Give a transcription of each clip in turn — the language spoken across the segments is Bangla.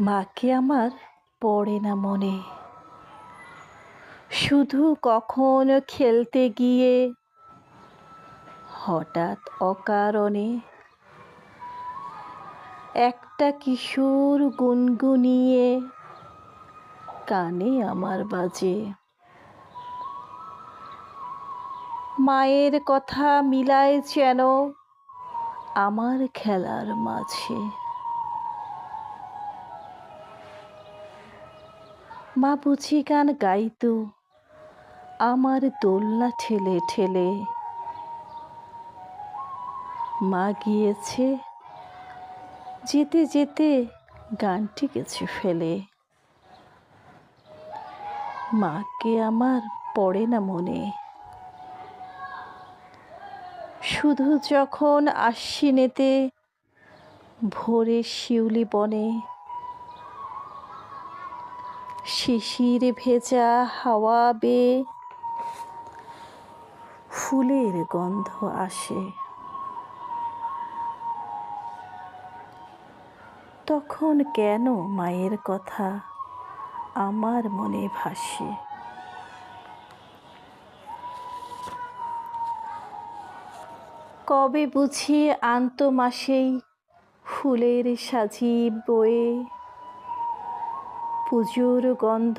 মাকে আমার পড়ে না মনে, শুধু কখনো খেলতে গিয়ে হঠাৎ অকারণে একটা কিশোর গুনগুনিয়ে কানে আমার বাজে। মায়ের কথা মিলায় যেন আমার খেলার মাঝে। মা বুঝি গান গাইতো আমার দোলনা ঠেলে ঠেলে। মা গিয়েছে, যেতে যেতে গানটি গেছে ফেলে। মাকে আমার পড়ে না মনে, শুধু যখন আশ্বিনেতে ভোরে শিউলি বনে শিশির ভেজা হাওয়া বেয়ে ফুলের গন্ধ আসে, তখন কেন মায়ের কথা আমার মনে ভাসে। কবে বুঝি আনতো মাসেই ফুলের সাজি বয়ে, পুজোর গন্ধ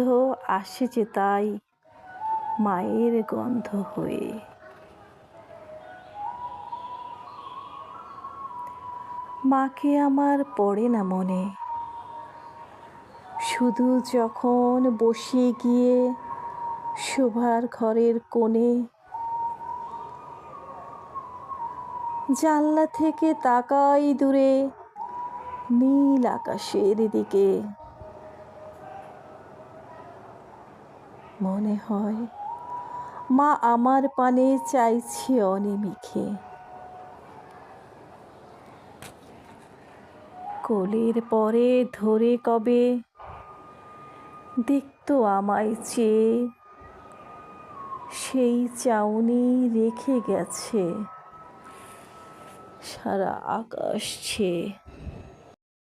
আসে যে তাই মায়ের গন্ধ হয়ে। মাকে আমার পড়ে না মনে, শুধু যখন বসে গিয়ে শোবার ঘরের কোণে জানলা থেকে তাকাই দূরে নীল আকাশের দিকে। মনে হয় মা আমার পানে চাইছে অনিমিষে। কোলের পরে ধরে কবে দেখতো আমায় চেয়ে, সেই চাউনি রেখে গেছে সারা আকাশ ছেয়ে।